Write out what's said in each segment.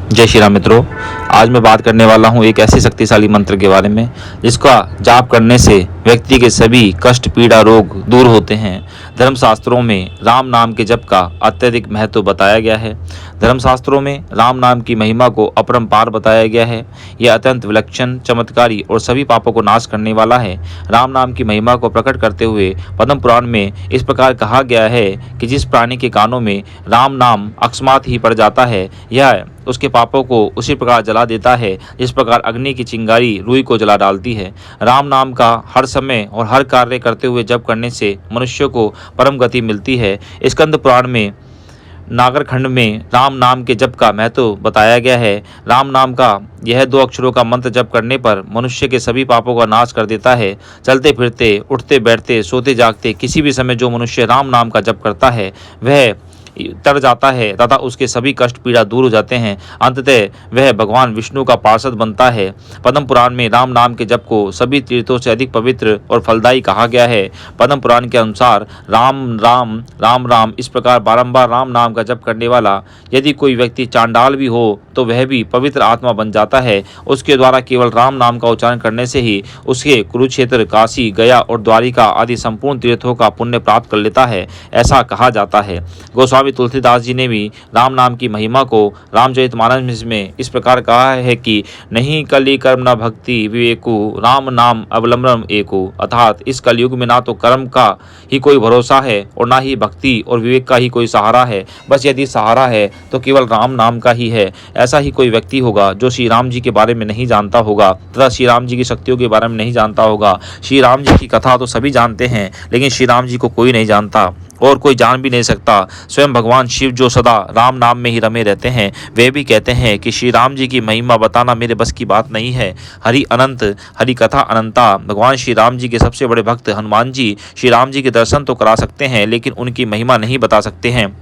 जय श्री राम मित्रों। आज मैं बात करने वाला हूँ एक ऐसे शक्तिशाली मंत्र के बारे में जिसका जाप करने से व्यक्ति के सभी कष्ट पीड़ा रोग दूर होते हैं। धर्मशास्त्रों में राम नाम के जप का अत्यधिक महत्व बताया गया है। धर्मशास्त्रों में राम नाम की महिमा को अपरंपार बताया गया है। यह अत्यंत विलक्षण, चमत्कारी और सभी पापों को नाश करने वाला है। राम नाम की महिमा को प्रकट करते हुए पद्म पुराण में इस प्रकार कहा गया है कि जिस प्राणी के कानों में राम नाम अकस्मात ही पड़ जाता है, यह उसके पापों को उसी प्रकार जला देता है जिस प्रकार अग्नि की चिंगारी रुई को जला डालती है। राम नाम का हर समय और हर कार्य करते हुए जप करने से मनुष्य को परम गति मिलती है। स्कंद पुराण में नागरखंड में राम नाम के जप का महत्व बताया गया है। राम नाम का यह 2 अक्षरों का मंत्र जप करने पर मनुष्य के सभी पापों का नाश कर देता है। चलते फिरते, उठते बैठते, सोते जागते किसी भी समय जो मनुष्य राम नाम का जप करता है वह तर जाता है तथा उसके सभी कष्ट पीड़ा दूर हो जाते हैं। अंततः वह भगवान विष्णु का पार्षद बनता है। पद्म पुराण में राम नाम के जप को सभी तीर्थों से अधिक पवित्र और फलदायी कहा गया है। पद्म पुराण के अनुसार राम राम राम राम इस प्रकार बारंबार राम नाम का जप करने वाला यदि कोई व्यक्ति चांडाल भी हो तो वह भी पवित्र आत्मा बन जाता है। उसके द्वारा केवल राम नाम का उच्चारण करने से ही उसके कुरुक्षेत्र, काशी, गया और द्वारिका आदि संपूर्ण तीर्थों का पुण्य प्राप्त कर लेता है, ऐसा कहा जाता है। गोस्वामी तुलसीदास जी ने भी राम नाम की महिमा को रामचरितमानस में इस प्रकार कहा है कि नहीं कली कर्म न भक्ति विवेकु, राम नाम अवलंबन एको। अर्थात इस कलयुग में ना तो कर्म का ही कोई भरोसा है और ना ही भक्ति और विवेक का ही कोई सहारा है। बस यदि सहारा है तो केवल राम नाम का ही है। ऐसा ही कोई व्यक्ति होगा जो श्री राम जी के बारे में नहीं जानता होगा तथा श्री राम जी की शक्तियों के बारे में नहीं जानता होगा। श्री राम जी की कथा तो सभी जानते हैं, लेकिन श्री राम जी को कोई नहीं जानता और कोई जान भी नहीं सकता। स्वयं भगवान शिव जो सदा राम नाम में ही रमे रहते हैं, वे भी कहते हैं कि श्री राम जी की महिमा बताना मेरे बस की बात नहीं है। हरि अनंत, हरि कथा अनंता। भगवान श्री राम जी के सबसे बड़े भक्त हनुमान जी श्री राम जी के दर्शन तो करा सकते हैं, लेकिन उनकी महिमा नहीं बता सकते हैं।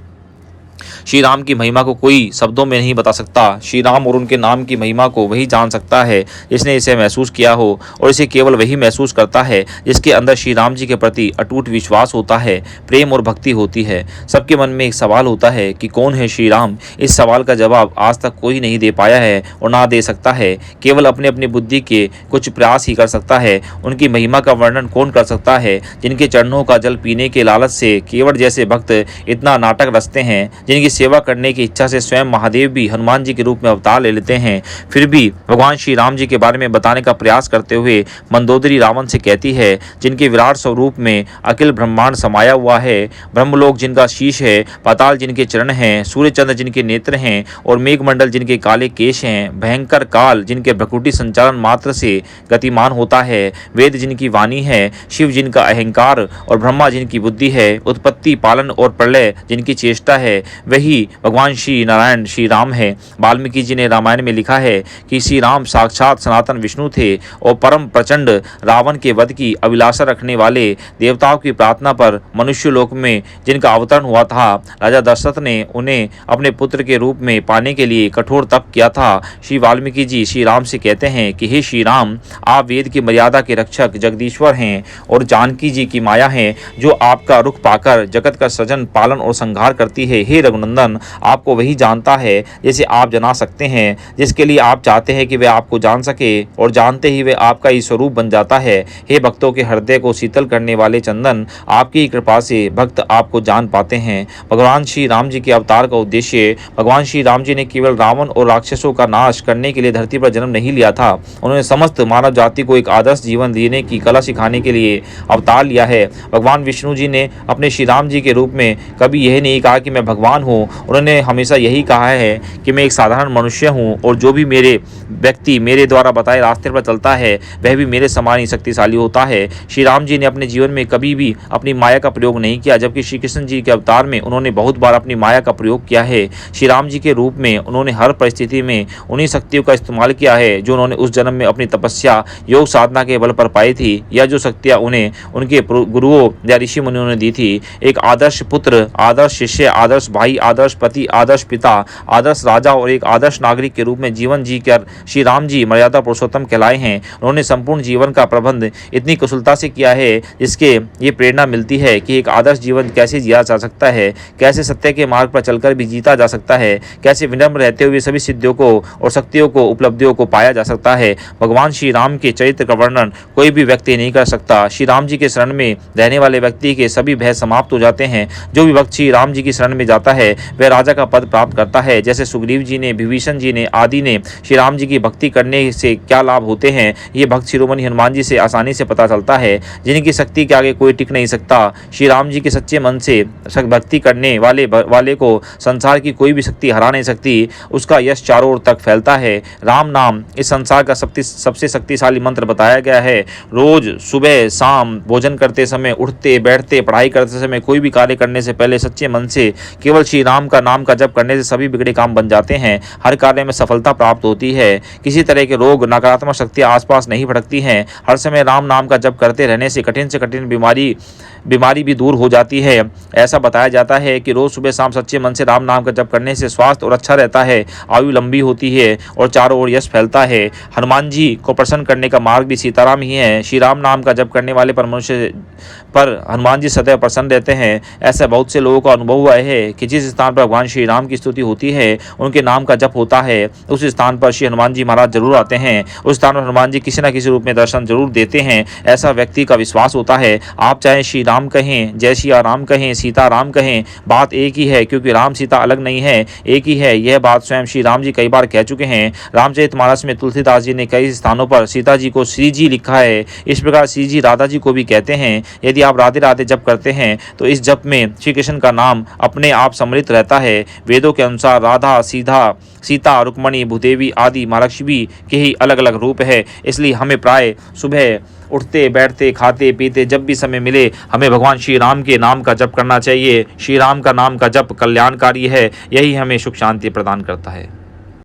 श्री राम की महिमा को कोई शब्दों में नहीं बता सकता। श्री राम और उनके नाम की महिमा को वही जान सकता है जिसने इसे महसूस किया हो, और इसे केवल वही महसूस करता है जिसके अंदर श्री राम जी के प्रति अटूट विश्वास होता है, प्रेम और भक्ति होती है। सबके मन में एक सवाल होता है कि कौन है श्री राम। इस सवाल का जवाब आज तक कोई नहीं दे पाया है और ना दे सकता है। केवल अपने अपनी बुद्धि के कुछ प्रयास ही कर सकता है। उनकी महिमा का वर्णन कौन कर सकता है जिनके चरणों का जल पीने के लालच से केवट जैसे भक्त इतना नाटक रचते हैं, जिनकी सेवा करने की इच्छा से स्वयं महादेव भी हनुमान जी के रूप में अवतार ले लेते हैं। फिर भी भगवान श्री राम जी के बारे में बताने का प्रयास करते हुए मंदोदरी रावण से कहती है, जिनके विराट स्वरूप में अखिल ब्रह्मांड समाया हुआ है, ब्रह्मलोक जिनका शीश है, पाताल जिनके चरण हैं, सूर्य चंद्र जिनके नेत्र हैं और मेघमंडल जिनके काले केश हैं, भयंकर काल जिनके भ्रकुटी संचालन मात्र से गतिमान होता है, वेद जिनकी वाणी है, शिव जिनका अहंकार और ब्रह्मा जिनकी बुद्धि है, उत्पत्ति, पालन और प्रलय जिनकी चेष्टा है, वही भगवान श्री नारायण श्री राम है। वाल्मीकि जी ने रामायण में लिखा है कि श्री राम साक्षात सनातन विष्णु थे और परम प्रचंड रावण के वध की अभिलाषा रखने वाले देवताओं की प्रार्थना पर मनुष्य लोक में जिनका अवतरण हुआ था, राजा दशरथ ने उन्हें अपने पुत्र के रूप में पाने के लिए कठोर तप किया था। श्री वाल्मीकि जी श्री राम से कहते हैं कि हे श्री राम, आप वेद की मर्यादा के रक्षक जगदीश्वर हैं और जानकी जी की माया हैं, जो आपका रुख पाकर जगत का सृजन, पालन और संहार करती है। हे रघुनंदन, आपको वही जानता है जिसे आप जना सकते हैं, जिसके लिए आप चाहते हैं कि वह आपको जान सके, और जानते ही वह आपका ही स्वरूप बन जाता है। हे भक्तों के हृदय को शीतल करने वाले चंदन, आपकी कृपा से भक्त आपको जान पाते हैं। भगवान श्री राम जी के अवतार का उद्देश्य, भगवान श्री राम जी ने केवल रावण और राक्षसों का नाश करने के लिए धरती पर जन्म नहीं लिया था, उन्होंने समस्त मानव जाति को एक आदर्श जीवन जीने की कला सिखाने के लिए अवतार लिया है। भगवान विष्णु जी ने अपने श्री राम जी के रूप में कभी यह नहीं कहा कि मैं भगवान हूँ, उन्होंने हमेशा यही कहा है कि मैं एक साधारण मनुष्य हूँ और जो भी मेरे व्यक्ति मेरे द्वारा बताए रास्ते पर चलता है वह भी मेरे समान ही शक्तिशाली होता है। श्री राम जी ने अपने जीवन में कभी भी अपनी माया का प्रयोग नहीं किया, जबकि श्री कृष्ण जी के अवतार में उन्होंने बहुत बार अपनी माया का प्रयोग किया है। श्री राम जी के रूप में उन्होंने हर परिस्थिति में उन्हीं शक्तियों का इस्तेमाल किया है जो उन्होंने उस जन्म में अपनी तपस्या, योग साधना के बल पर पाई थी, या जो शक्तियाँ उन्हें उनके गुरुओं या ऋषि मुनियों ने दी थी। एक आदर्श पुत्र, आदर्श शिष्य, आदर्श भाई, आदर्श पति, आदर्श पिता, आदर्श राजा और एक आदर्श नागरिक के रूप में जीवन जीकर श्री राम जी मर्यादा पुरुषोत्तम कहलाए हैं। उन्होंने संपूर्ण जीवन का प्रबंध इतनी कुशलता से किया है जिसके ये प्रेरणा मिलती है कि एक आदर्श जीवन कैसे जिया जा सकता है, कैसे सत्य के मार्ग पर चलकर भी जीता जा सकता है, कैसे विनम्र रहते हुए सभी सिद्धियों को और शक्तियों को, उपलब्धियों को पाया जा सकता है। भगवान श्री राम के चरित्र का वर्णन कोई भी व्यक्ति नहीं कर सकता। श्री राम जी के शरण में रहने वाले व्यक्ति के सभी भय समाप्त हो जाते हैं। जो भी भक्त श्री राम जी की शरण में जाता है वह राजा का पद प्राप्त करता है। जैसे सुग्रीव जी ने, विभीषण जी ने आदि ने श्री राम जी की भक्ति करने से क्या लाभ होते हैं, ये भक्त शिरोमणि हनुमान जी से आसानी से पता चलता है, जिनकी शक्ति के आगे कोई टिक नहीं सकता। श्री राम जी के सच्चे मन से भक्ति करने वाले को संसार की कोई भी शक्ति हरा नहीं सकती। उसका यश चारों ओर तक फैलता है। राम नाम इस संसार का सबसे शक्तिशाली मंत्र बताया गया है। रोज सुबह शाम भोजन करते समय, उठते बैठते, पढ़ाई करते समय, कोई भी कार्य करने से पहले सच्चे मन से केवल श्री राम का नाम का जप करने से सभी बिगड़े काम बन जाते हैं। हर कार्य में सफलता प्राप्त होती है। किसी तरह के रोग, नकारात्मक शक्तियां आसपास नहीं भटकती हैं। हर समय राम नाम का जप करते रहने से कठिन से कठिन बीमारी भी दूर हो जाती है। ऐसा बताया जाता है कि रोज सुबह शाम सच्चे मन से राम नाम का जप करने से स्वास्थ्य और अच्छा रहता है, आयु लंबी होती है और चारों ओर यश फैलता है। हनुमान जी को प्रसन्न करने का मार्ग भी सीताराम ही है। श्री राम नाम का जप करने वाले पर हनुमान जी सदैव प्रसन्न रहते हैं। ऐसा बहुत से लोगों का अनुभव हुआ है कि जिस स्थान पर भगवान श्री राम की स्तुति होती है, उनके नाम का जप होता है, उस स्थान पर श्री हनुमान जी महाराज जरूर आते हैं। उस स्थान पर हनुमान जी किसी न किसी रूप में दर्शन जरूर देते हैं, ऐसा व्यक्ति का विश्वास होता है। आप चाहे श्री राम कहें, जय श्री राम कहें, सीता राम कहें, बात एक ही है, क्योंकि राम सीता अलग नहीं है, एक ही है। यह बात स्वयं श्री राम जी कई बार कह चुके हैं। रामचरितमानस में तुलसीदास जी ने कई स्थानों पर सीता जी को श्री जी लिखा है। इस प्रकार श्री जी राधा जी को भी कहते हैं। यदि आप राधे राधे जप करते हैं तो इस जप में श्री कृष्ण का नाम अपने आप सम्मिलित रहता है। वेदों के अनुसार राधा, सीता, रुक्मणी, भूदेवी आदि महालक्ष्मी के ही अलग अलग रूप है। इसलिए हमें प्राय सुबह उठते बैठते, खाते पीते, जब भी समय मिले हमें भगवान श्री राम के नाम का जप करना चाहिए। श्री राम का नाम का जप कल्याणकारी है, यही हमें सुख शांति प्रदान करता है।